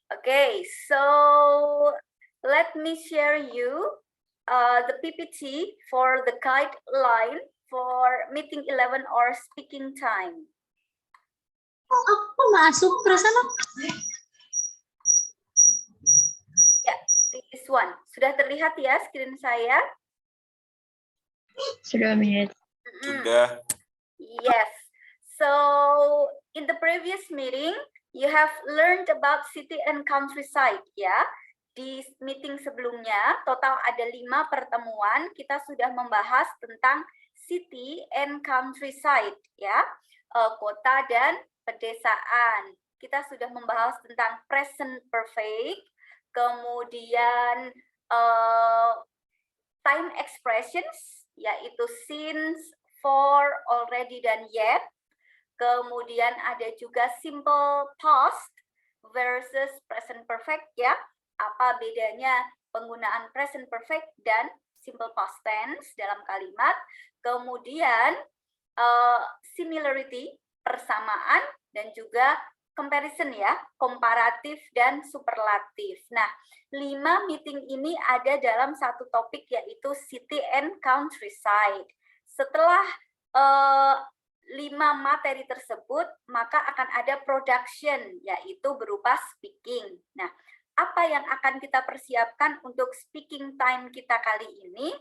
Okay, so let me share you the PPT for the guideline for meeting 11 or speaking time. Oh, aku masuk perasaan. Ya, this one. Sudah terlihat ya screen saya? Sudah, Miss. Sudah. Yes. So, in the previous meeting, you have learned about city and countryside, ya. Di meeting sebelumnya, total ada 5 pertemuan, kita sudah membahas tentang city and countryside, ya. Kota dan pedesaan. Kita sudah membahas tentang present perfect, kemudian time expressions, yaitu since, for, already, dan yet. Kemudian ada juga simple past versus present perfect, ya. Apa bedanya penggunaan present perfect dan simple past tense dalam kalimat. Kemudian similarity, persamaan, dan juga comparison, ya, komparatif dan superlatif. Nah, 5 meeting ini ada dalam satu topik, yaitu city and countryside. Setelah 5 materi tersebut, maka akan ada production, yaitu berupa speaking. Nah, apa yang akan kita persiapkan untuk speaking time kita kali ini?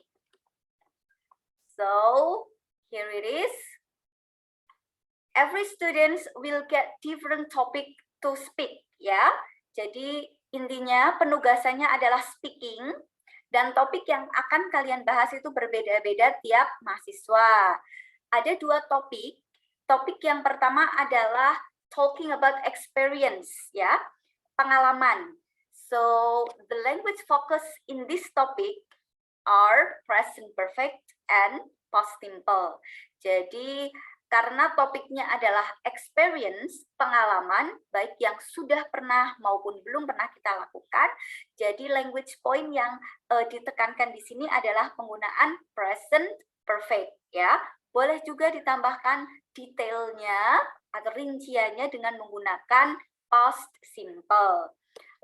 So, here it is. Every student will get different topic to speak, ya. Jadi intinya penugasannya adalah speaking, dan topik yang akan kalian bahas itu berbeda-beda tiap mahasiswa. Ada 2 topik. Topik yang pertama adalah talking about experience, ya, pengalaman. So the language focus in this topic are present perfect and past simple. Jadi karena topiknya adalah experience, pengalaman, baik yang sudah pernah maupun belum pernah kita lakukan. Jadi language point yang ditekankan di sini adalah penggunaan present perfect, ya. Boleh juga ditambahkan detailnya atau rinciannya dengan menggunakan past simple.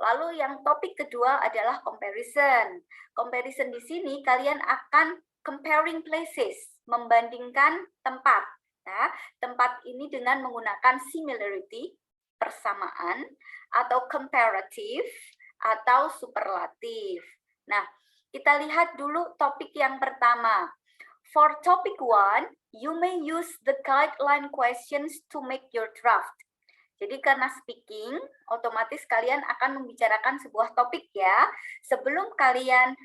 Lalu yang topik kedua adalah comparison. Comparison di sini kalian akan comparing places, membandingkan tempat. Nah, tempat ini dengan menggunakan similarity, persamaan, atau comparative, atau superlatif. Nah, kita lihat dulu topik yang pertama. For topic 1, you may use the guideline questions to make your draft. Jadi karena speaking, otomatis kalian akan membicarakan sebuah topik, ya. Sebelum kalian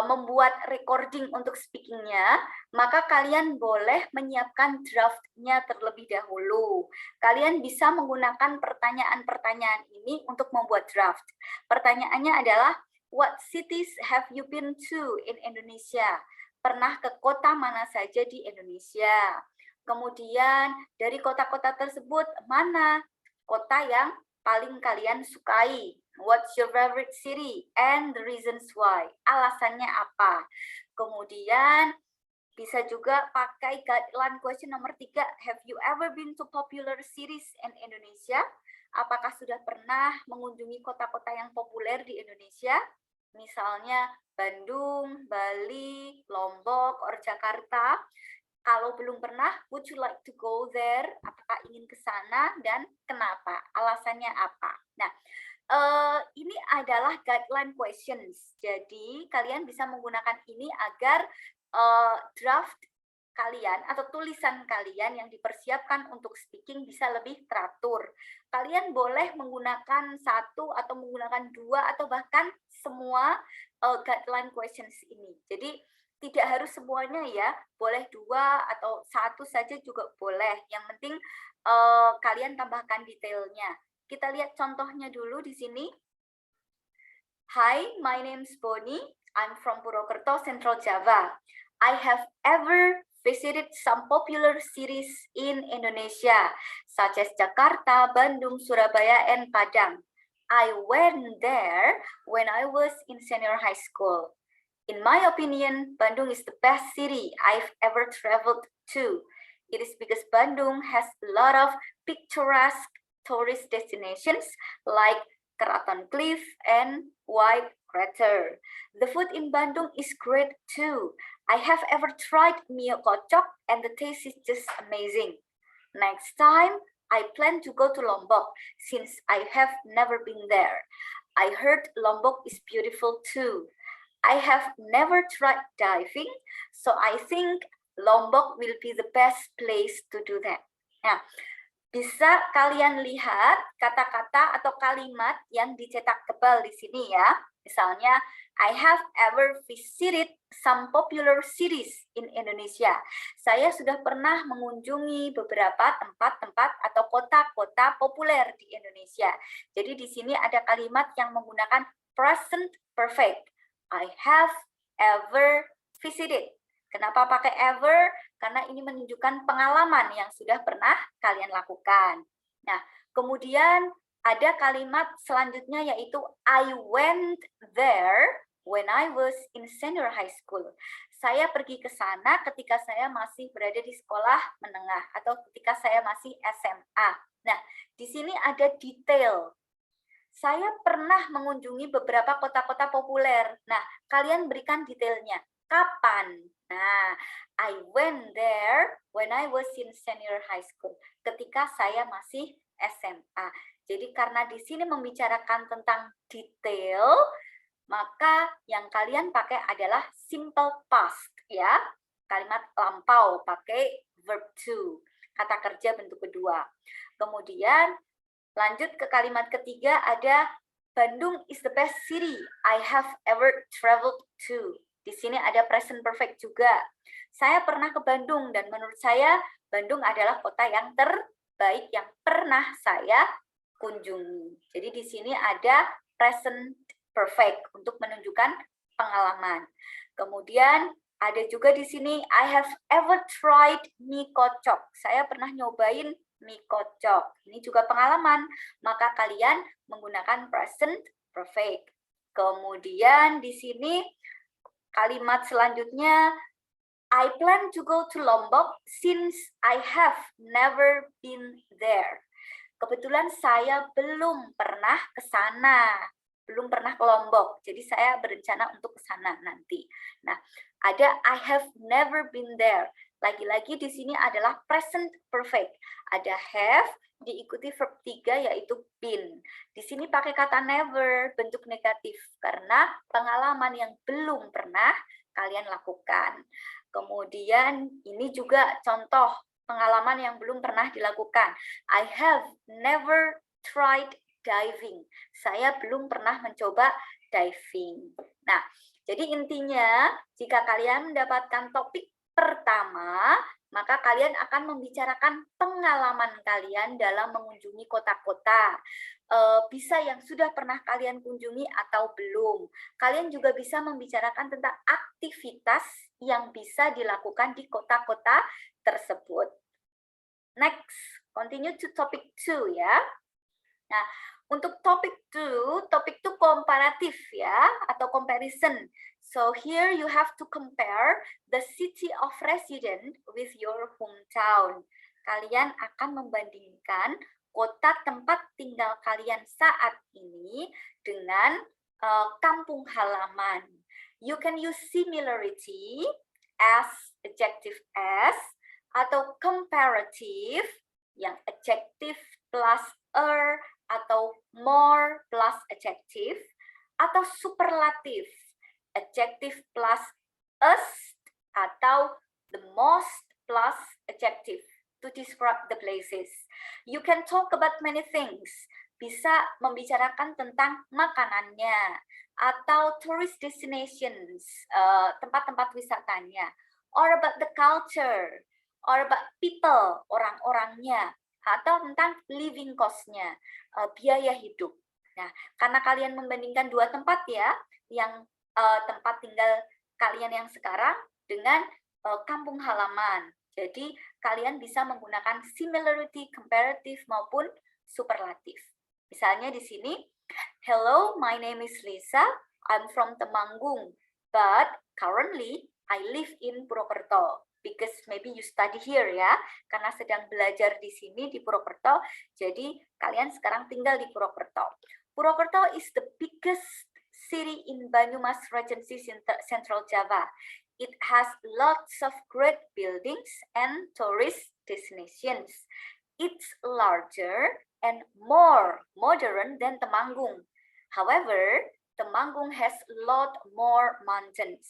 membuat recording untuk speakingnya, maka kalian boleh menyiapkan draftnya terlebih dahulu. Kalian bisa menggunakan pertanyaan-pertanyaan ini untuk membuat draft. Pertanyaannya adalah, what cities have you been to in Indonesia? Pernah ke kota mana saja di Indonesia? Kemudian dari kota-kota tersebut, mana kota yang paling kalian sukai? What's your favorite city and the reasons why? Alasannya apa? Kemudian bisa juga pakai guideline question nomor 3. Have you ever been to popular cities in Indonesia? Apakah sudah pernah mengunjungi kota-kota yang populer di Indonesia? Misalnya Bandung, Bali, Lombok, or Jakarta. Kalau belum pernah, would you like to go there? Apakah ingin ke sana dan kenapa? Alasannya apa? Nah, ini adalah guideline questions. Jadi kalian bisa menggunakan ini agar draft kalian atau tulisan kalian yang dipersiapkan untuk speaking bisa lebih teratur. Kalian boleh menggunakan 1 atau menggunakan 2 atau bahkan semua guideline questions ini. Jadi tidak harus semuanya, ya. Boleh 2 atau 1 saja juga boleh. Yang penting kalian tambahkan detailnya. Kita lihat contohnya dulu di sini. Hi, my name is Boni. I'm from Purwokerto, Central Java. I have ever visited some popular cities in Indonesia, such as Jakarta, Bandung, Surabaya, and Padang. I went there when I was in senior high school. In my opinion, Bandung is the best city I've ever traveled to. It is because Bandung has a lot of picturesque tourist destinations like Keraton Cliff and White Crater. The food in Bandung is great too. I have ever tried mie kocok and the taste is just amazing. Next time, I plan to go to Lombok since I have never been there. I heard Lombok is beautiful too. I have never tried diving, so I think Lombok will be the best place to do that. Nah, bisa kalian lihat kata-kata atau kalimat yang dicetak tebal di sini ya. Misalnya, I have ever visited some popular cities in Indonesia. Saya sudah pernah mengunjungi beberapa tempat-tempat atau kota-kota populer di Indonesia. Jadi di sini ada kalimat yang menggunakan present perfect. I have ever visited. Kenapa pakai ever? Karena ini menunjukkan pengalaman yang sudah pernah kalian lakukan. Nah, kemudian ada kalimat selanjutnya yaitu I went there when I was in senior high school. Saya pergi ke sana ketika saya masih berada di sekolah menengah atau ketika saya masih SMA. Nah, di sini ada detail. Saya pernah mengunjungi beberapa kota-kota populer. Nah, kalian berikan detailnya. Kapan? Nah, I went there when I was in senior high school. Ketika saya masih SMA. Jadi karena di sini membicarakan tentang detail, maka yang kalian pakai adalah simple past ya. Kalimat lampau pakai verb to. Kata kerja bentuk kedua. Kemudian lanjut ke kalimat ketiga ada Bandung is the best city I have ever traveled to. Di sini ada present perfect juga. Saya pernah ke Bandung dan menurut saya Bandung adalah kota yang terbaik yang pernah saya kunjungi. Jadi di sini ada present perfect untuk menunjukkan pengalaman. Kemudian ada juga di sini I have ever tried mie kocok. Saya pernah nyobain mie kocok. Ini juga pengalaman. Maka kalian menggunakan present perfect. Kemudian di sini kalimat selanjutnya I plan to go to Lombok since I have never been there. Kebetulan saya belum pernah ke sana, belum pernah ke Lombok. Jadi saya berencana untuk ke sana nanti. Nah, ada I have never been there. Lagi-lagi di sini adalah present perfect. Ada have diikuti verb 3 yaitu been. Di sini pakai kata never bentuk negatif karena pengalaman yang belum pernah kalian lakukan. Kemudian ini juga contoh pengalaman yang belum pernah dilakukan. I have never tried diving. Saya belum pernah mencoba diving. Nah, jadi intinya jika kalian mendapatkan topik pertama, maka kalian akan membicarakan pengalaman kalian dalam mengunjungi kota-kota. Bisa yang sudah pernah kalian kunjungi atau belum. Kalian juga bisa membicarakan tentang aktivitas yang bisa dilakukan di kota-kota tersebut. Next, continue to topic 2 ya. Nah, untuk topic 2 komparatif ya, atau comparison. So here you have to compare the city of residence with your hometown. Kalian akan membandingkan kota tempat tinggal kalian saat ini dengan kampung halaman. You can use similarity as, adjective as, atau comparative yang adjective plus atau more plus adjective, atau superlative adjective plus us atau the most plus adjective to describe the places. You can talk about many things. Bisa membicarakan tentang makanannya atau tourist destinations, tempat-tempat wisatanya, or about the culture, or about people, orang-orangnya, atau tentang living cost-nya, biaya hidup. Nah, karena kalian membandingkan dua tempat ya, yang tempat tinggal kalian yang sekarang dengan kampung halaman. Jadi, kalian bisa menggunakan similarity, comparative, maupun superlatif. Misalnya di sini, hello, my name is Lisa, I'm from Temanggung, but currently I live in Purwokerto. because maybe you study here ya, karena sedang belajar di sini di Purwokerto, jadi kalian sekarang tinggal di Purwokerto. Purwokerto is the biggest city in Banyumas Regency, Central Java. It has lots of great buildings and tourist destinations. It's larger and more modern than Temanggung. However, Temanggung has a lot more mountains.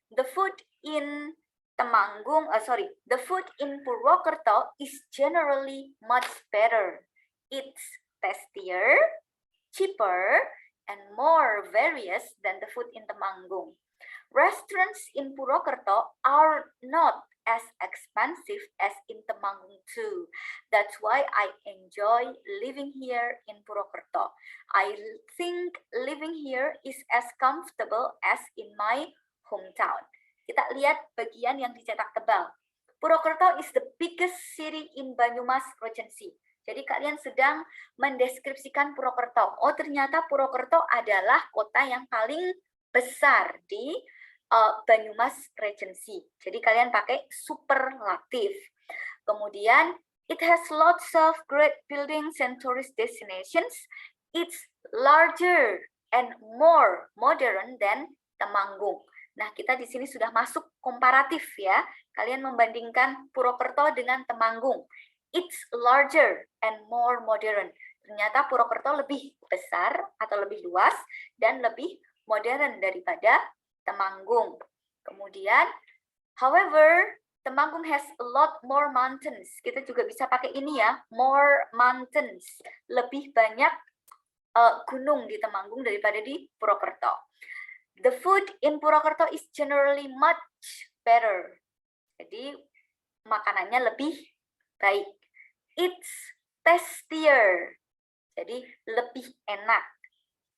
The food in the food in Purwokerto is generally much better. It's tastier, cheaper, and more various than the food in Temanggung. Restaurants in Purwokerto are not as expensive as in Temanggung too. That's why I enjoy living here in Purwokerto. I think living here is as comfortable as in my hometown. Kita lihat bagian yang dicetak tebal. Purwokerto is the biggest city in Banyumas Regency. Jadi kalian sedang mendeskripsikan Purwokerto. Oh, ternyata Purwokerto adalah kota yang paling besar di Banyumas Regency. Jadi kalian pakai superlatif. Kemudian, it has lots of great buildings and tourist destinations. It's larger and more modern than Temanggung. Nah, kita di sini sudah masuk komparatif ya. Kalian membandingkan Purwokerto dengan Temanggung. It's larger and more modern. Ternyata Purwokerto lebih besar atau lebih luas dan lebih modern daripada Temanggung. Kemudian, however, Temanggung has a lot more mountains. Kita juga bisa pakai ini ya, more mountains. Lebih banyak gunung di Temanggung daripada di Purwokerto. The food in Purwokerto is generally much better. Jadi, makanannya lebih baik. It's tastier. Jadi, lebih enak.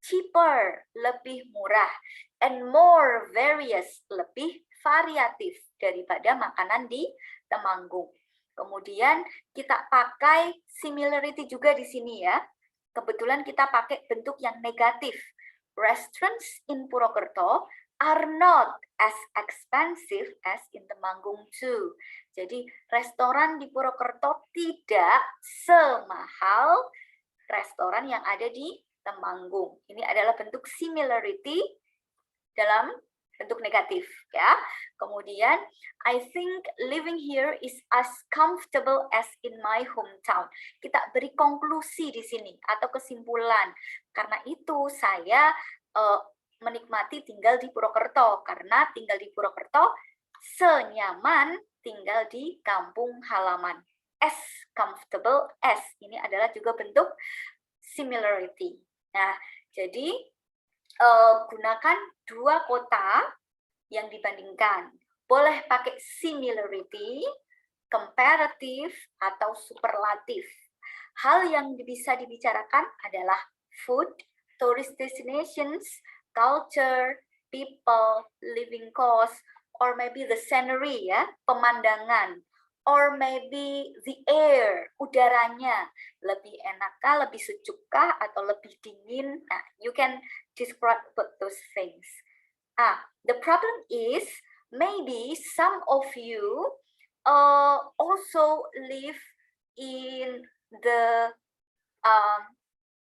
Cheaper, lebih murah, and more various, lebih variatif daripada makanan di Temanggung. Kemudian kita pakai similarity juga di sini ya. Kebetulan kita pakai bentuk yang negatif. Restaurants in Purwokerto are not as expensive as in Temanggung too. Jadi restoran di Purwokerto tidak semahal restoran yang ada di Temanggung. Ini adalah bentuk similarity dalam bentuk negatif ya. Kemudian I think living here is as comfortable as in my hometown. Kita beri konklusi di sini atau kesimpulan. Karena itu saya menikmati tinggal di Purwokerto karena tinggal di Purwokerto senyaman tinggal di kampung halaman. As comfortable as ini adalah juga bentuk similarity. Nah, jadi gunakan dua kota yang dibandingkan. Boleh pakai similarity, comparative, atau superlatif. Hal yang bisa dibicarakan adalah food, tourist destinations, culture, people, living cost, or maybe the scenery ya, pemandangan. Or maybe the air, udaranya, lebih enakkah, lebih sejukkah, atau lebih dingin. Nah, you can describe those things. The problem is, maybe some of you also live in the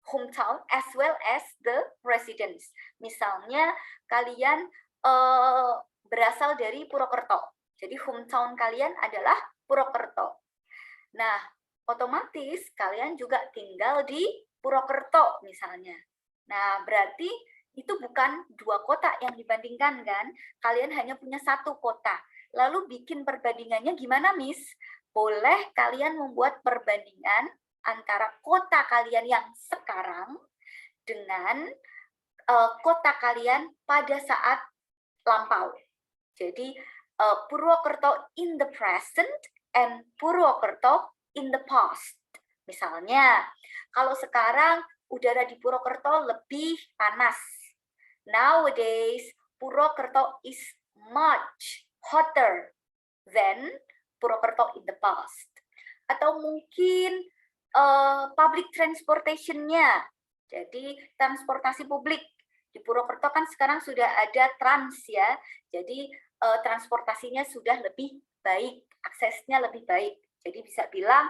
hometown as well as the residence. Misalnya, kalian berasal dari Purwokerto. Jadi hometown kalian adalah Purwokerto. Nah, otomatis kalian juga tinggal di Purwokerto misalnya. Nah, berarti itu bukan dua kota yang dibandingkan kan? Kalian hanya punya satu kota. Lalu bikin perbandingannya gimana, Miss? Boleh kalian membuat perbandingan antara kota kalian yang sekarang dengan kota kalian pada saat lampau. Jadi, Purwokerto in the present and Purwokerto in the past. Misalnya, kalau sekarang udara di Purwokerto lebih panas. Nowadays, Purwokerto is much hotter than Purwokerto in the past. Atau mungkin public transportation-nya. Jadi, transportasi publik. Di Purwokerto kan sekarang sudah ada Trans ya. Jadi, transportasinya sudah lebih baik, aksesnya lebih baik. Jadi bisa bilang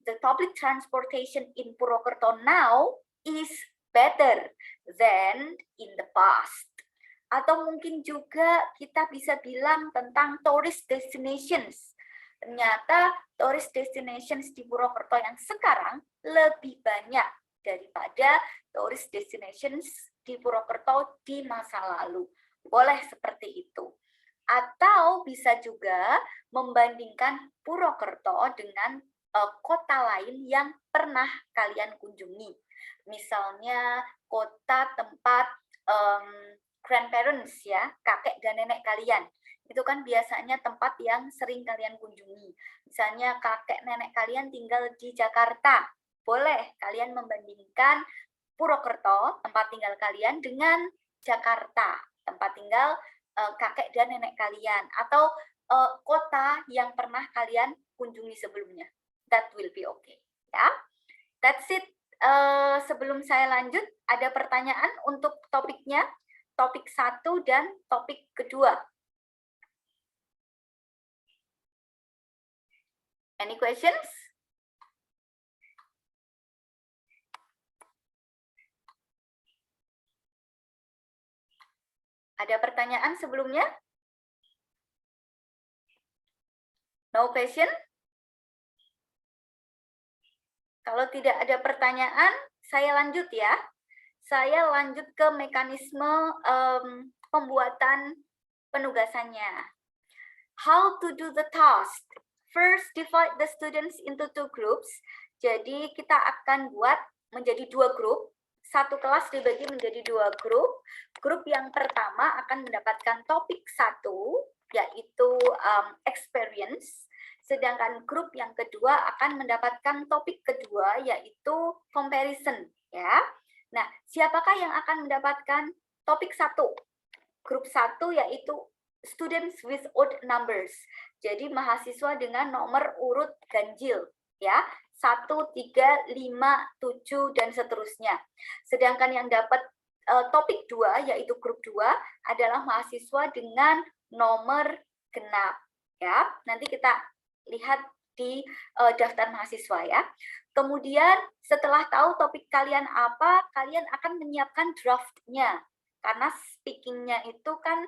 the public transportation in Purwokerto now is better than in the past. Atau mungkin juga kita bisa bilang tentang tourist destinations. Ternyata tourist destinations di Purwokerto yang sekarang lebih banyak daripada tourist destinations di Purwokerto di masa lalu. Boleh seperti itu. Atau bisa juga membandingkan Purwokerto dengan kota lain yang pernah kalian kunjungi. Misalnya kota tempat grandparents ya, kakek dan nenek kalian. Itu kan biasanya tempat yang sering kalian kunjungi. Misalnya kakek nenek kalian tinggal di Jakarta. Boleh kalian membandingkan Purwokerto, tempat tinggal kalian, dengan Jakarta, tempat tinggal kakek dan nenek kalian. Atau kota yang pernah kalian kunjungi sebelumnya. That will be okay. Ya, that's it. Sebelum saya lanjut, ada pertanyaan untuk topiknya? Topik 1 dan topik kedua. Any questions? Ada pertanyaan sebelumnya? No question? Kalau tidak ada pertanyaan, saya lanjut ya. Saya lanjut ke mekanisme pembuatan penugasannya. How to do the task? First, divide the students into 2 groups. Jadi kita akan buat menjadi 2 grup. Satu kelas dibagi menjadi 2 grup. Grup yang pertama akan mendapatkan topik 1, yaitu experience. Sedangkan grup yang kedua akan mendapatkan topik kedua, yaitu comparison. Ya. Nah, siapakah yang akan mendapatkan topik 1? Grup 1 yaitu students with odd numbers. Jadi mahasiswa dengan nomor urut ganjil, ya. 1, 3, 5, 7 dan seterusnya. Sedangkan yang dapat topik 2 yaitu grup 2 adalah mahasiswa dengan nomor genap, ya. Nanti kita lihat di daftar mahasiswa ya. Kemudian setelah tahu topik kalian apa, kalian akan menyiapkan draft-nya. Karena speaking-nya itu kan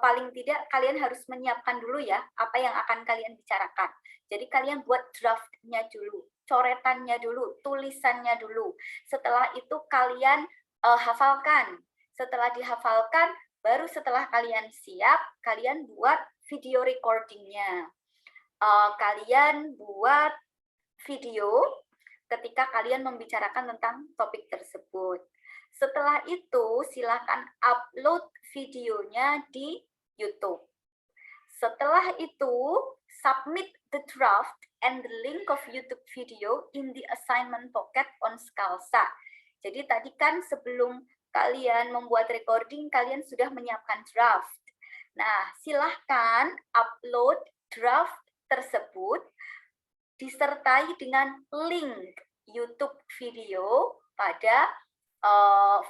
paling tidak kalian harus menyiapkan dulu ya apa yang akan kalian bicarakan. Jadi kalian buat draft-nya dulu, coretannya dulu, tulisannya dulu. Setelah itu kalian hafalkan. Setelah dihafalkan, baru setelah kalian siap, kalian buat video recording-nya. Kalian buat video ketika kalian membicarakan tentang topik tersebut. Setelah itu, silakan upload videonya di YouTube. Setelah itu, submit the draft and the link of YouTube video in the assignment pocket on Scalsa. Jadi tadi kan sebelum kalian membuat recording, kalian sudah menyiapkan draft. Nah, silahkan upload draft tersebut disertai dengan link YouTube video pada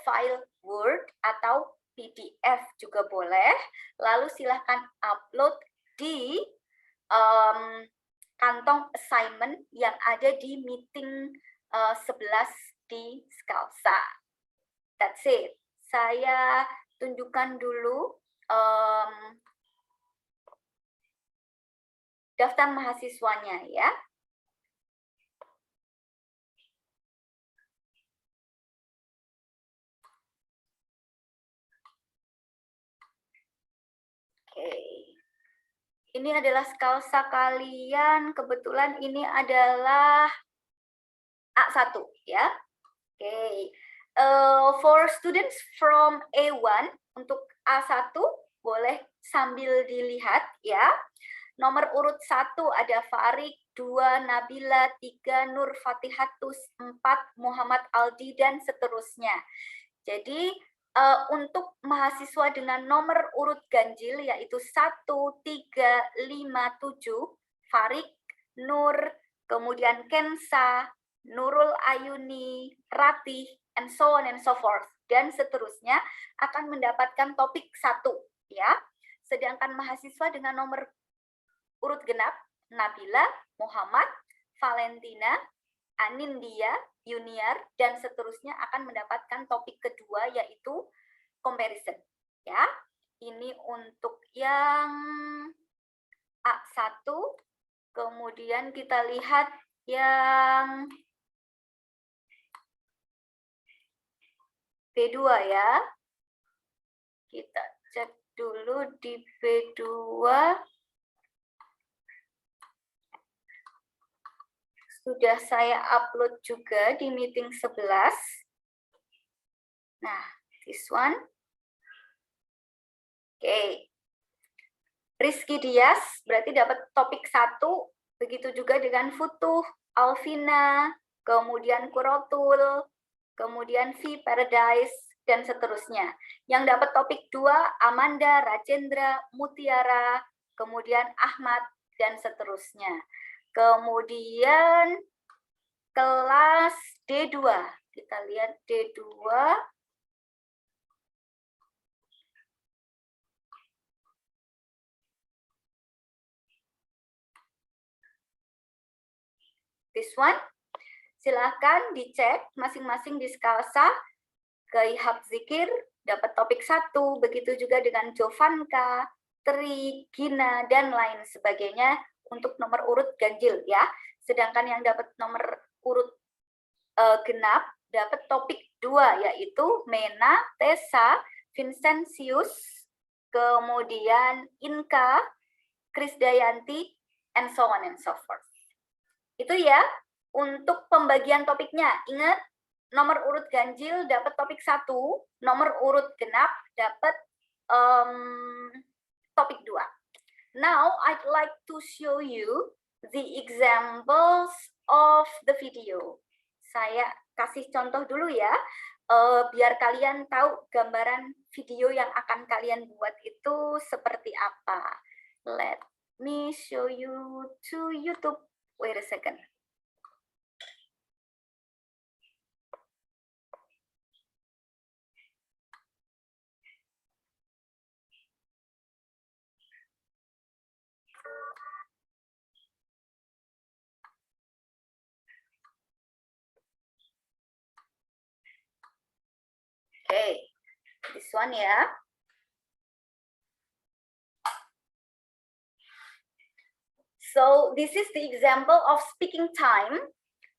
file Word atau PDF juga boleh. Lalu silahkan upload di kantong assignment yang ada di meeting 11 di Scalsa. That's it. Saya tunjukkan dulu daftar mahasiswanya ya. Oke. Ini adalah Scalsa kalian. Kebetulan ini adalah A1 ya. Oke. For students from A1 untuk A1 boleh sambil dilihat ya. Nomor urut 1 ada Farik, 2 Nabila, 3 Nur Fatihatus, 4 Muhammad Aldi dan seterusnya. Jadi untuk mahasiswa dengan nomor urut ganjil yaitu 1, 3, 5, 7 Farik, Nur, kemudian Kensa, Nurul Ayuni, Ratih, and so on and so forth, dan seterusnya akan mendapatkan topik 1. ya. Sedangkan mahasiswa dengan nomor urut genap, Nabila, Muhammad, Valentina, Anindya, Yuniar, dan seterusnya akan mendapatkan topik kedua yaitu comparison. Ya, ini untuk yang A1, kemudian kita lihat yang B2 ya. Kita cek dulu di B2. Sudah saya upload juga di meeting 11. Nah, this one. Oke. Rizky Dias berarti dapat topik 1, begitu juga dengan Futuh, Alvina, kemudian Kurotul, kemudian V Paradise, dan seterusnya. Yang dapat topik 2, Amanda, Rajendra, Mutiara, kemudian Ahmad, dan seterusnya. Kemudian kelas D2, kita lihat D2. This one, silahkan dicek masing-masing di Skalsa, ke Zikir, dapat topik 1, begitu juga dengan Jovanka, Tri, Gina, dan lain sebagainya untuk nomor urut ganjil ya. Sedangkan yang dapat nomor urut genap, dapat topik 2, yaitu Mena, Tessa, Vincentius, kemudian Inka, Krisdayanti, and so on and so forth. Itu ya, untuk pembagian topiknya. Ingat, nomor urut ganjil dapat topik 1, nomor urut genap dapat topik 2. Now, I'd like to show you the examples of the video. Saya kasih contoh dulu ya, biar kalian tahu gambaran video yang akan kalian buat itu seperti apa. Let me show you to YouTube. Wait a second. Okay, this one ya. So this is the example of speaking time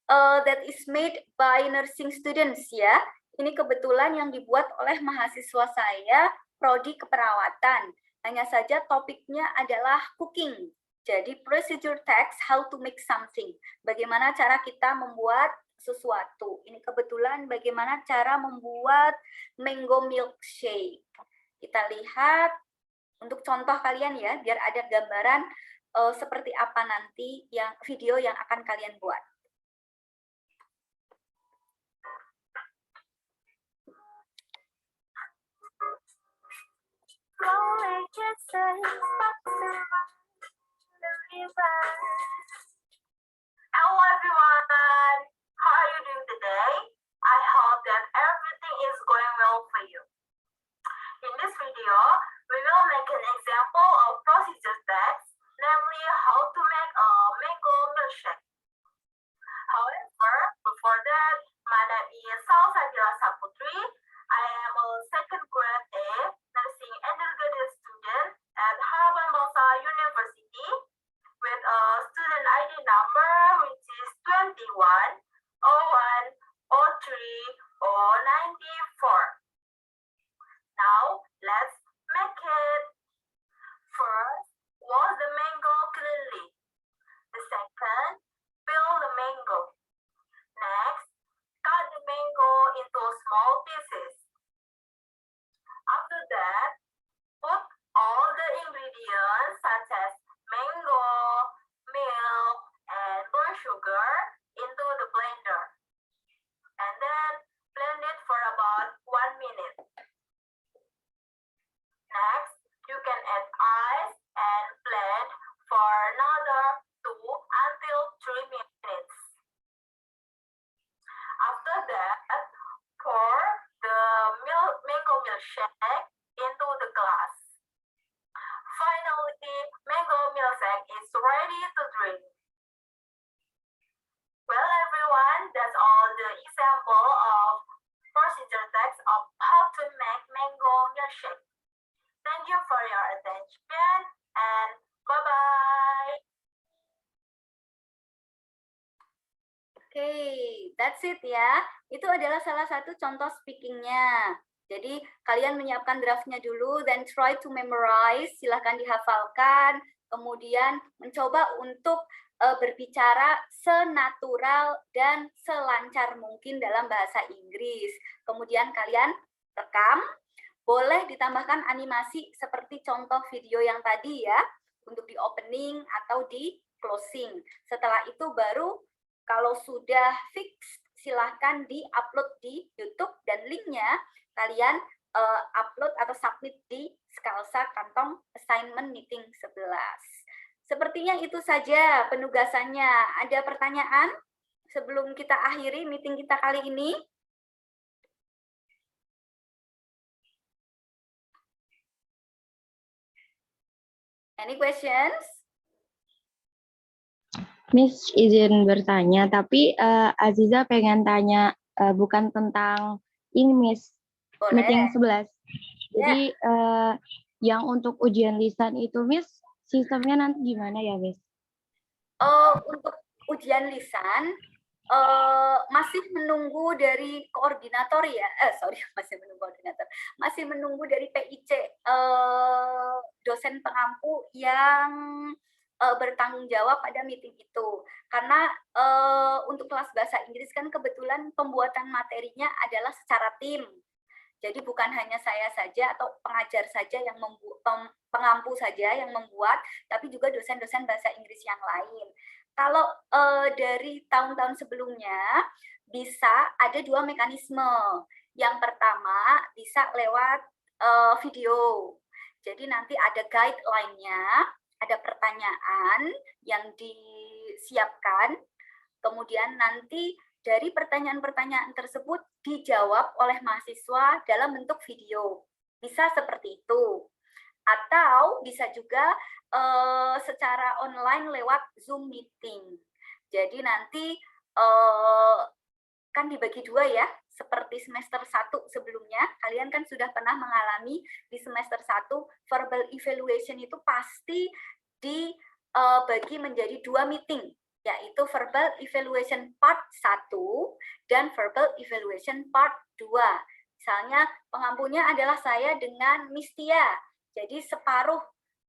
that is made by nursing students ya. Ini kebetulan yang dibuat oleh mahasiswa saya, prodi keperawatan. Hanya saja topiknya adalah cooking. Jadi procedure text, how to make something. Bagaimana cara kita membuat sesuatu. Ini kebetulan bagaimana cara membuat mango milkshake. Kita lihat untuk contoh kalian ya, biar ada gambaran seperti apa nanti yang video yang akan kalian buat. Hello everyone, how are you doing today? I hope that everything is going well for you. In this video, we will make an example of procedure text, namely how to make a mango milkshake. However, before that, my name is Salsabila Saputri. I am a second grade A nursing undergraduate student at Harapan Bangsa University with a student ID number which is 21 01 03 094. Now, let's make it. First, wash the mango cleanly. The second, peel the mango. Next, cut the mango into small pieces. After that, put all the ingredients such as mango, milk, and burnt sugar into the blender. ready to drink. Well, everyone, that's all the example of procedure text of how to make mango milkshake. Thank you for your attention and bye-bye. Oke, that's it ya. Itu adalah salah satu contoh speakingnya. Jadi kalian menyiapkan draftnya dulu, then try to memorize, silahkan dihafalkan, kemudian mencoba untuk berbicara senatural dan selancar mungkin dalam bahasa Inggris. Kemudian kalian rekam, boleh ditambahkan animasi seperti contoh video yang tadi ya, untuk di opening atau di closing. Setelah itu baru kalau sudah fix, silahkan di-upload di YouTube dan linknya kalian upload atau submit di Skalsa kantong assignment meeting 11. Sepertinya itu saja penugasannya. Ada pertanyaan sebelum kita akhiri meeting kita kali ini? Any questions? Miss izin bertanya, tapi Aziza pengen tanya bukan tentang ini Miss, Boleh. meeting 11. Jadi yang untuk ujian lisan itu Miss, sistemnya nanti gimana ya Miss? Untuk ujian lisan, masih menunggu dari koordinator ya, masih menunggu dari PIC, dosen pengampu yang bertanggung jawab pada meeting itu. Karena untuk kelas bahasa Inggris kan kebetulan pembuatan materinya adalah secara tim. Jadi bukan hanya saya saja atau pengajar saja yang pengampu saja yang membuat, tapi juga dosen-dosen bahasa Inggris yang lain. Kalau dari tahun-tahun sebelumnya bisa ada dua mekanisme. Yang pertama bisa lewat video. Jadi nanti ada guideline-nya, ada pertanyaan yang disiapkan, kemudian nanti dari pertanyaan-pertanyaan tersebut dijawab oleh mahasiswa dalam bentuk video. Bisa seperti itu. Atau bisa juga secara online lewat Zoom meeting. Jadi nanti kan dibagi dua ya, seperti semester 1 sebelumnya, kalian kan sudah pernah mengalami di semester 1, verbal evaluation itu pasti dibagi menjadi dua meeting, yaitu verbal evaluation part 1 dan verbal evaluation part 2. Misalnya pengampunya adalah saya dengan Miss Tia, jadi separuh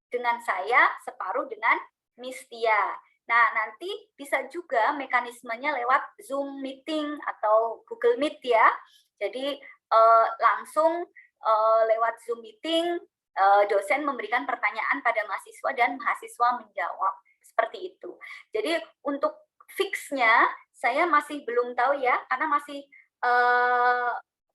dengan saya, separuh dengan Miss Tia. Nah, nanti bisa juga mekanismenya lewat Zoom meeting atau Google Meet ya. Jadi langsung lewat Zoom meeting, dosen memberikan pertanyaan pada mahasiswa dan mahasiswa menjawab. Seperti itu. Jadi untuk fixnya saya masih belum tahu ya, karena masih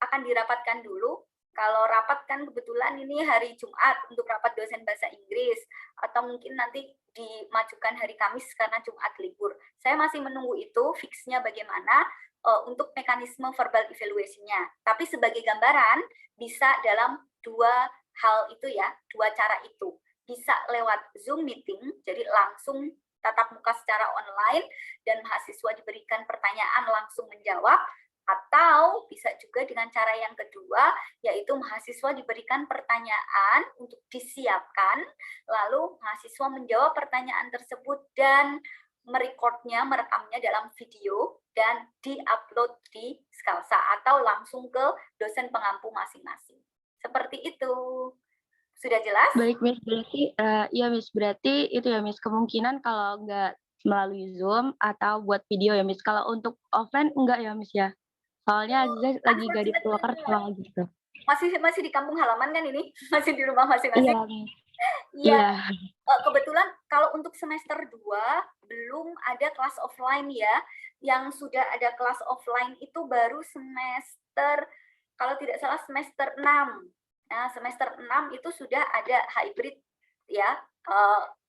akan dirapatkan dulu. Kalau rapat kan kebetulan ini hari Jumat untuk rapat dosen bahasa Inggris, atau mungkin nanti dimajukan hari Kamis karena Jumat libur. Saya masih menunggu itu, fixnya bagaimana untuk mekanisme verbal evaluation-nya. Tapi sebagai gambaran, bisa dalam dua hal itu ya, dua cara itu. Bisa lewat Zoom meeting, jadi langsung tatap muka secara online, dan mahasiswa diberikan pertanyaan langsung menjawab, atau bisa juga dengan cara yang kedua, yaitu mahasiswa diberikan pertanyaan untuk disiapkan, lalu mahasiswa menjawab pertanyaan tersebut dan merekamnya dalam video dan diupload di Skalsa atau langsung ke dosen pengampu masing-masing. Seperti itu. Sudah jelas? Baik Miss, berarti ya Miss, berarti itu ya Miss, kemungkinan kalau nggak melalui Zoom atau buat video ya Miss. Kalau untuk offline enggak ya Miss ya? Soalnya Aziza lagi gak di Purwakarta gitu. Masih di kampung halaman kan ini? Masih di rumah masing-masing? Iya. Kebetulan kalau untuk semester 2 belum ada kelas offline ya. Yang sudah ada kelas offline itu baru semester, kalau tidak salah semester 6. Nah, semester 6 itu sudah ada hybrid ya.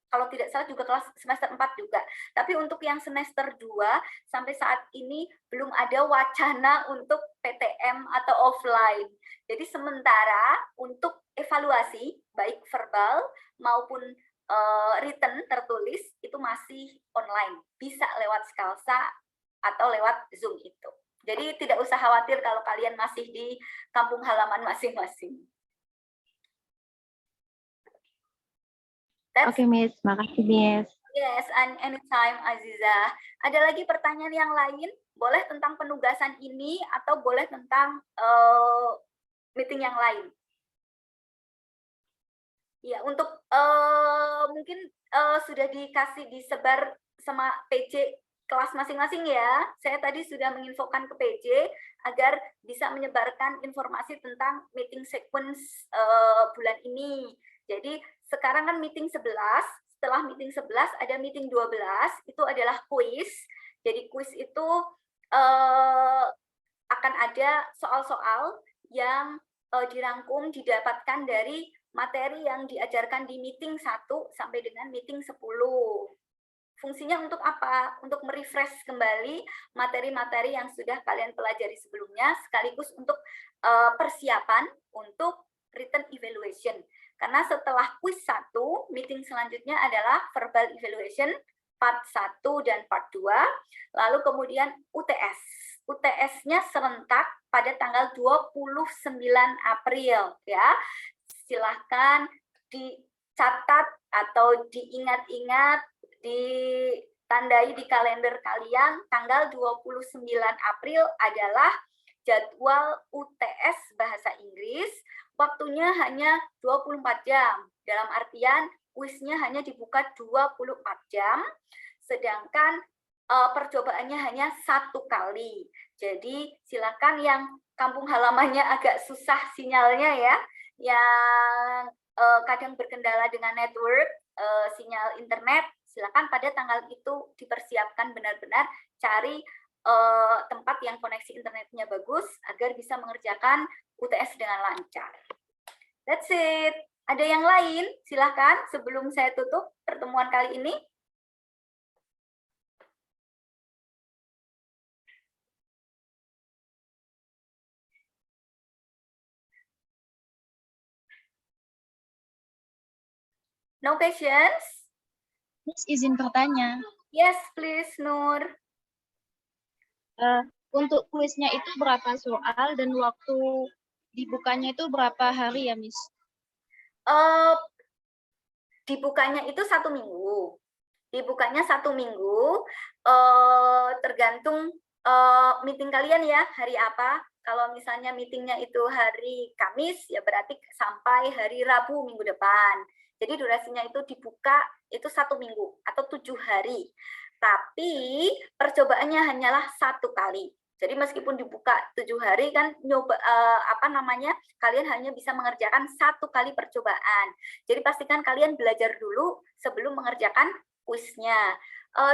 Kalau tidak salah juga kelas semester 4 juga. Tapi untuk yang semester 2 sampai saat ini belum ada wacana untuk PTM atau offline. Jadi sementara untuk evaluasi baik verbal maupun written tertulis itu masih online, bisa lewat Skalsa atau lewat Zoom itu. Jadi tidak usah khawatir kalau kalian masih di kampung halaman masing-masing. Oke, Miss. Makasih, Miss. Yes, and anytime, Aziza. Ada lagi pertanyaan yang lain? Boleh tentang penugasan ini atau boleh tentang meeting yang lain? Ya, untuk mungkin sudah disebar sama PJ kelas masing-masing ya. Saya tadi sudah menginfokan ke PJ agar bisa menyebarkan informasi tentang meeting sequence bulan ini. Jadi sekarang kan meeting 11, setelah meeting 11 ada meeting 12, itu adalah quiz. Jadi quiz itu akan ada soal-soal yang dirangkum, didapatkan dari materi yang diajarkan di meeting 1 sampai dengan meeting 10. Fungsinya untuk apa? Untuk merefresh kembali materi-materi yang sudah kalian pelajari sebelumnya, sekaligus untuk persiapan untuk written evaluation. Karena setelah quiz 1, meeting selanjutnya adalah verbal evaluation, part 1 dan part 2, lalu kemudian UTS. UTS-nya serentak pada tanggal 29 April ya. Silahkan dicatat atau diingat-ingat, ditandai di kalender kalian, tanggal 29 April adalah jadwal UTS Bahasa Inggris, waktunya hanya 24 jam, dalam artian kuisnya hanya dibuka 24 jam, sedangkan percobaannya hanya 1 kali. Jadi silakan yang kampung halamannya agak susah sinyalnya ya, yang kadang berkendala dengan network, sinyal internet, silakan pada tanggal itu dipersiapkan benar-benar cari tempat yang koneksi internetnya bagus agar bisa mengerjakan UTS dengan lancar. That's it. Ada yang lain? Silakan sebelum saya tutup pertemuan kali ini. No questions? Miss, izin bertanya. Yes, please, Nur. Untuk kuisnya itu berapa soal dan waktu dibukanya itu berapa hari ya, Miss? Dibukanya itu 1 minggu. Dibukanya 1 minggu, tergantung meeting kalian ya, hari apa. Kalau misalnya meetingnya itu hari Kamis, ya berarti sampai hari Rabu minggu depan. Jadi durasinya itu dibuka itu 1 minggu atau 7 hari. Tapi percobaannya hanyalah 1 kali. Jadi meskipun dibuka 7 hari kan kalian hanya bisa mengerjakan 1 kali percobaan. Jadi pastikan kalian belajar dulu sebelum mengerjakan kuisnya.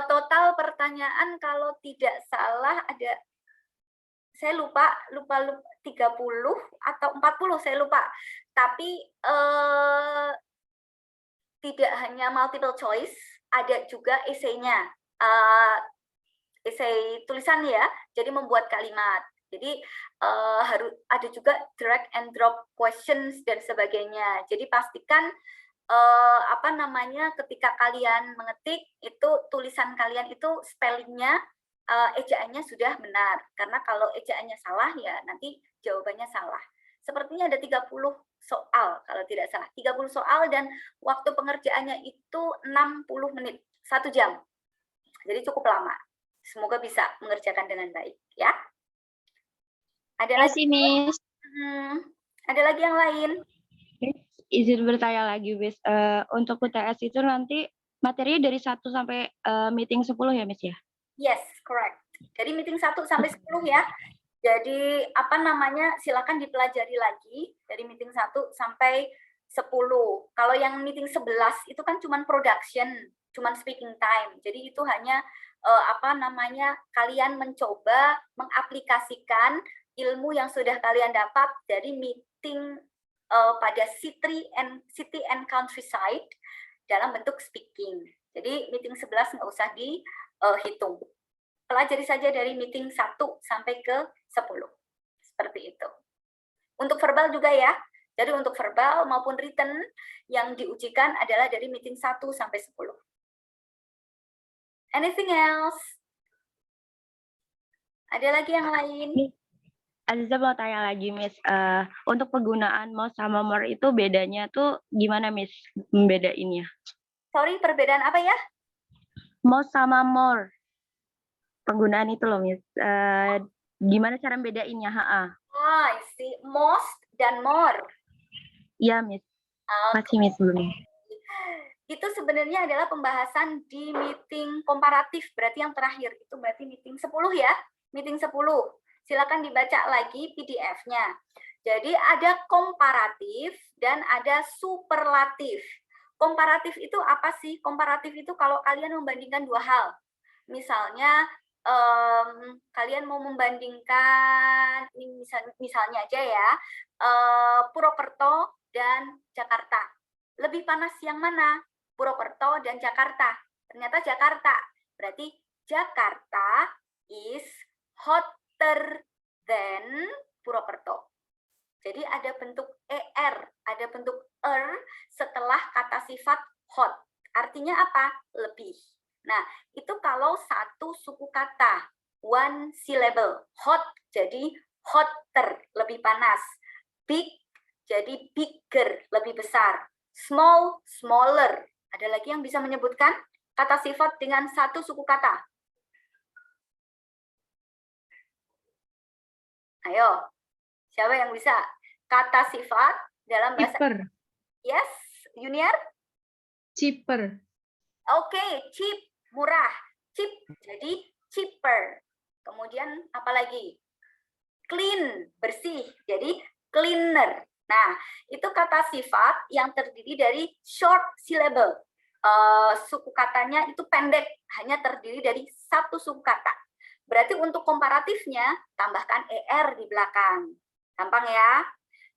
Total pertanyaan kalau tidak salah ada, saya lupa 30 atau 40, saya lupa. Tapi tidak hanya multiple choice, ada juga esainya, esai tulisan ya, jadi membuat kalimat. Jadi harus ada juga drag and drop questions dan sebagainya. Jadi pastikan ketika kalian mengetik itu tulisan kalian itu spellingnya, ejaannya sudah benar. Karena kalau ejaannya salah ya nanti jawabannya salah. Sepertinya ada 30 soal kalau tidak salah. 30 soal dan waktu pengerjaannya itu 60 menit, 1 jam. Jadi cukup lama. Semoga bisa mengerjakan dengan baik ya. Ada lagi, Miss. Ada lagi yang lain? Izin bertanya lagi, Miss. Untuk UTS itu nanti materinya dari 1 sampai meeting 10 ya, Miss ya? Yes, correct. Jadi meeting 1 sampai 10 ya. Jadi silakan dipelajari lagi dari meeting 1 sampai 10. Kalau yang meeting 11 itu kan cuman production, cuman speaking time. Jadi itu hanya kalian mencoba mengaplikasikan ilmu yang sudah kalian dapat dari meeting pada city and countryside dalam bentuk speaking. Jadi meeting 11 nggak usah dihitung. Pelajari saja dari meeting 1 sampai ke 10. Seperti itu. Untuk verbal juga ya, Jadi untuk verbal maupun written yang diujikan adalah dari meeting 1 sampai 10. Anything else? Ada lagi yang lain? Aziza mau tanya lagi, Miss. Untuk penggunaan more sama more itu bedanya tuh gimana, Miss? Membedainnya? Sorry, perbedaan apa ya? More sama more. Penggunaan itu loh, Miss. Gimana cara membedainnya? I see. Most dan more. Iya, Miss. Masih, Miss, belum. Itu sebenarnya adalah pembahasan di meeting komparatif, berarti yang terakhir. Itu berarti meeting 10 ya. Meeting 10. Silakan dibaca lagi PDF-nya. Jadi ada komparatif dan ada superlatif. Komparatif itu apa sih? Komparatif itu kalau kalian membandingkan dua hal. Misalnya kalian mau membandingkan, ini misalnya aja ya, Purwokerto dan Jakarta. Lebih panas yang mana? Purwokerto dan Jakarta. Ternyata Jakarta. Berarti Jakarta is hotter than Purwokerto. Jadi ada bentuk er, ada bentuk setelah kata sifat hot. Artinya apa? Lebih. Nah, itu kalau satu suku kata, one syllable. Hot jadi hotter, lebih panas. Big jadi bigger, lebih besar. Small, smaller. Ada lagi yang bisa menyebutkan kata sifat dengan satu suku kata? Ayo, siapa yang bisa? Kata sifat dalam bahasa... Cheaper. Yes, Junior? Cheaper. Oke, cheap, murah. Cheap, jadi cheaper. Kemudian apa lagi? Clean, bersih. Jadi cleaner. Nah, itu kata sifat yang terdiri dari short syllable. Suku katanya itu pendek, hanya terdiri dari satu suku kata. Berarti untuk komparatifnya, tambahkan er di belakang. Gampang ya?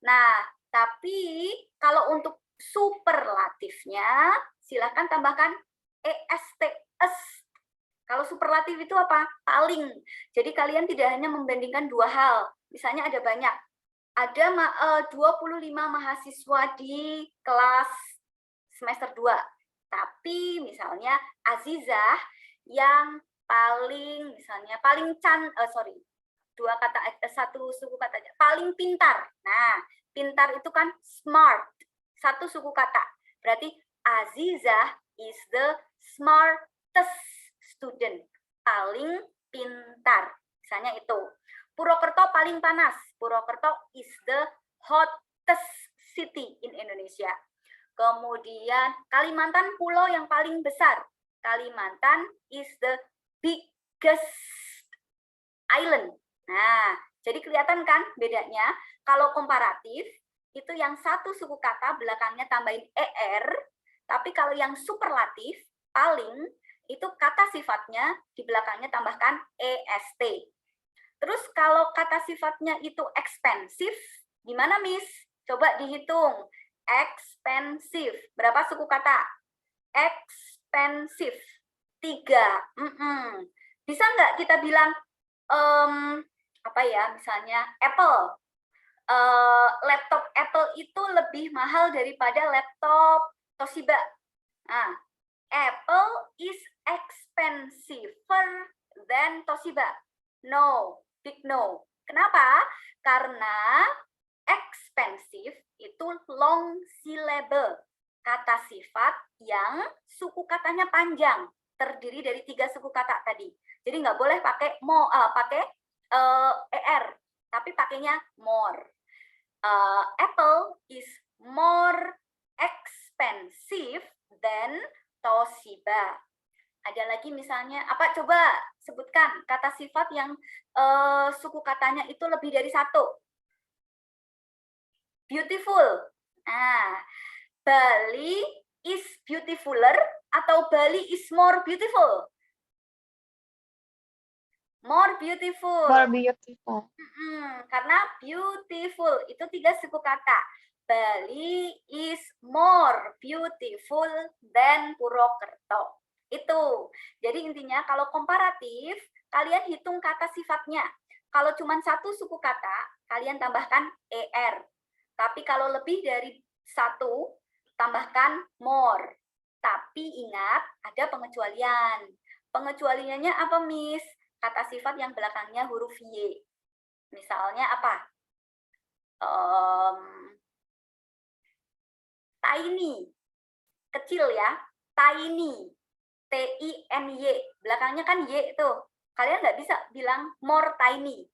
Nah, tapi kalau untuk superlatifnya, silakan tambahkan est. Kalau superlatif itu apa? Paling. Jadi kalian tidak hanya membandingkan dua hal. Misalnya ada banyak. Ada 25 mahasiswa di kelas semester 2. Tapi misalnya Azizah yang paling satu suku kata aja, paling pintar. Nah, pintar itu kan smart, satu suku kata. Berarti Azizah is the smartest student, paling pintar. Misalnya itu. Purwokerto paling panas. Purwokerto is the hottest city in Indonesia. Kemudian Kalimantan pulau yang paling besar. Kalimantan is the biggest island. Nah, jadi kelihatan kan bedanya? Kalau komparatif, itu yang satu suku kata belakangnya tambahin er, tapi kalau yang superlatif, paling, itu kata sifatnya di belakangnya tambahkan est. Terus kalau kata sifatnya itu expensive, gimana Miss? Coba dihitung. Expensive. Berapa suku kata? Expensive. 3. Bisa nggak kita bilang apa ya, misalnya Apple. Laptop Apple itu lebih mahal daripada laptop Toshiba. Nah, Apple is expensiver than Toshiba. No, big no. Kenapa? Karena expensive itu long syllable. Kata sifat yang suku katanya panjang. Terdiri dari 3 suku kata tadi. Jadi nggak boleh pakai er, tapi pakainya more. Apple is more expensive than Toshiba. Ada lagi misalnya, apa coba sebutkan kata sifat yang suku katanya itu lebih dari 1. Beautiful. Nah, Bali is beautifuler atau Bali is more beautiful? More beautiful. More beautiful. Karena beautiful itu 3 suku kata. Bali is more beautiful than Purwokerto. Itu. Jadi intinya kalau komparatif, kalian hitung kata sifatnya. Kalau cuma satu suku kata, kalian tambahkan er. Tapi kalau lebih dari 1, tambahkan more. Tapi ingat, ada pengecualian. Pengecualiannya apa, Miss? Kata sifat yang belakangnya huruf Y. Misalnya apa? Tiny. Kecil ya. Tiny. T-I-N-Y. Belakangnya kan Y tuh. Kalian nggak bisa bilang more tiny.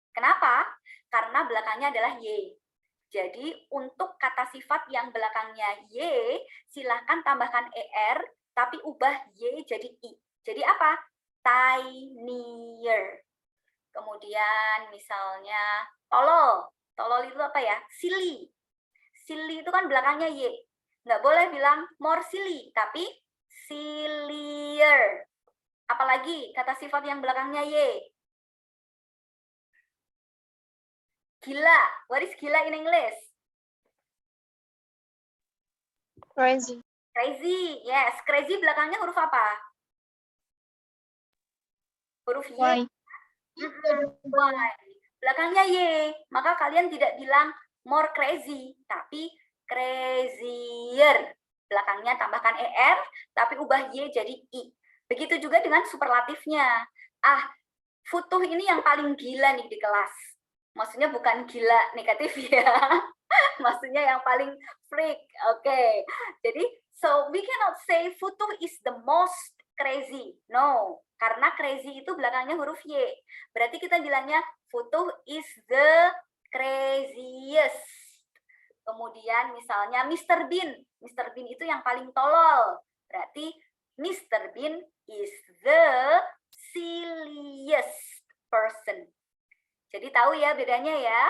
Kenapa? Karena belakangnya adalah Y. Jadi untuk kata sifat yang belakangnya Y, silahkan tambahkan ER, tapi ubah Y jadi I. Jadi apa? Tinier. Kemudian misalnya tolol. Tolol itu apa ya? Silly. Silly itu kan belakangnya Y. Nggak boleh bilang more silly, tapi sillier. Apalagi kata sifat yang belakangnya Y? Gila. What is gila in English? Crazy. Crazy. Yes, crazy belakangnya huruf apa? Huruf Y. Y. Y. Belakangnya Y. Maka kalian tidak bilang more crazy, tapi crazier. Belakangnya tambahkan ER, tapi ubah Y jadi I. Begitu juga dengan superlatifnya. Futuh ini yang paling gila nih di kelas. Maksudnya bukan gila negatif ya. Maksudnya yang paling freak. Oke. Jadi, so we cannot say Futuh is the most crazy. No. Karena crazy itu belakangnya huruf Y. Berarti kita bilangnya Futuh is the craziest. Kemudian misalnya Mr. Bean. Mr. Bean itu yang paling tolol. Berarti Mr. Bean is the silliest person. Jadi tahu ya bedanya ya.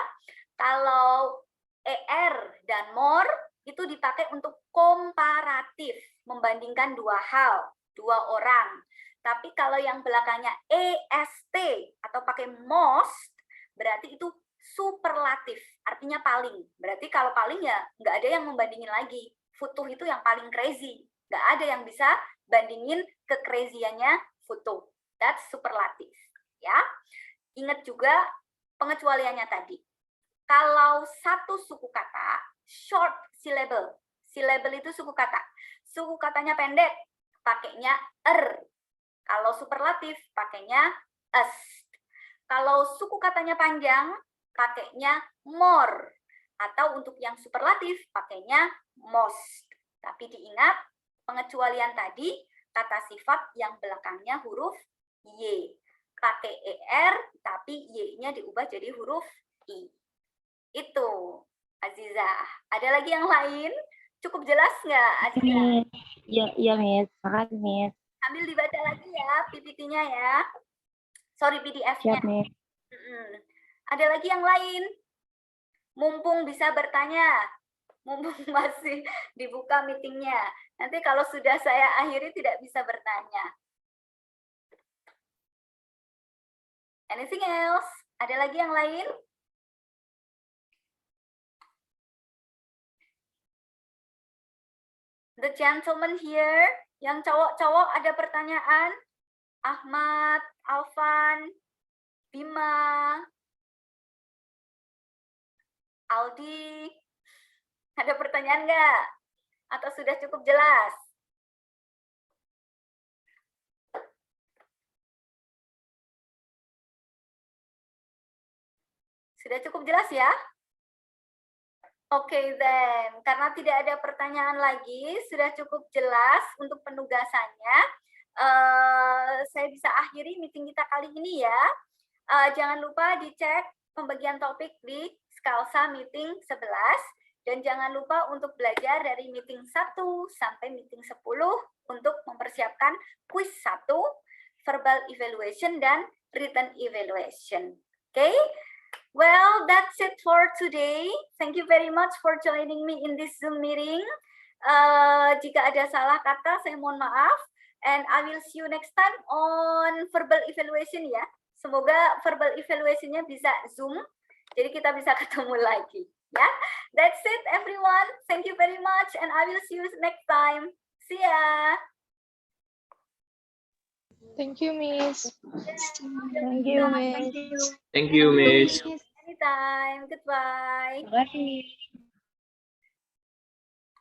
Kalau ER dan more itu dipakai untuk komparatif. Membandingkan dua hal, dua orang. Tapi kalau yang belakangnya EST atau pakai most, berarti itu superlatif. Artinya paling. Berarti kalau paling ya nggak ada yang membandingin lagi. Futuh itu yang paling crazy. Nggak ada yang bisa bandingin ke-crazy-nya Futuh. That's superlatif. Ya. Ingat juga pengecualiannya tadi. Kalau satu suku kata, short syllable. Syllable itu suku kata. Suku katanya pendek, pakainya Kalau superlatif, pakainya es. Kalau suku katanya panjang, pakainya more. Atau untuk yang superlatif, pakainya most. Tapi diingat, pengecualian tadi, kata sifat yang belakangnya huruf Y. Pakai ER, tapi Y-nya diubah jadi huruf I. Itu, Azizah. Ada lagi yang lain? Cukup jelas nggak, Azizah? Iya, Miss. Makasih, Miss. Sambil dibaca lagi ya, PPT-nya ya. Sorry, PDF-nya. Siap, Miss. Ada lagi yang lain? Mumpung bisa bertanya. Mumpung masih dibuka meetingnya. Nanti kalau sudah saya akhiri tidak bisa bertanya. Anything else? Ada lagi yang lain? The gentleman here, yang cowok-cowok ada pertanyaan? Ahmad, Alvan, Bima, Aldi, ada pertanyaan nggak? Atau sudah cukup jelas? Sudah cukup jelas ya? Oke, then. Karena tidak ada pertanyaan lagi, sudah cukup jelas untuk penugasannya. Saya bisa akhiri meeting kita kali ini ya. Jangan lupa dicek pembagian topik di Scalsa Meeting 11. Dan jangan lupa untuk belajar dari meeting 1 sampai meeting 10 untuk mempersiapkan quiz 1, verbal evaluation, dan written evaluation. Oke? Well, that's it for today. Thank you very much for joining me in this Zoom meeting. Jika ada salah kata, saya mohon maaf. And I will see you next time on verbal evaluation ya. Semoga verbal evaluation-nya bisa Zoom. Jadi kita bisa ketemu lagi. Ya, that's it everyone. Thank you very much and I will see you next time. See ya. Thank you, Miss. Thank you, Miss. Thank you, Miss. Anytime. Goodbye. Terima kasih.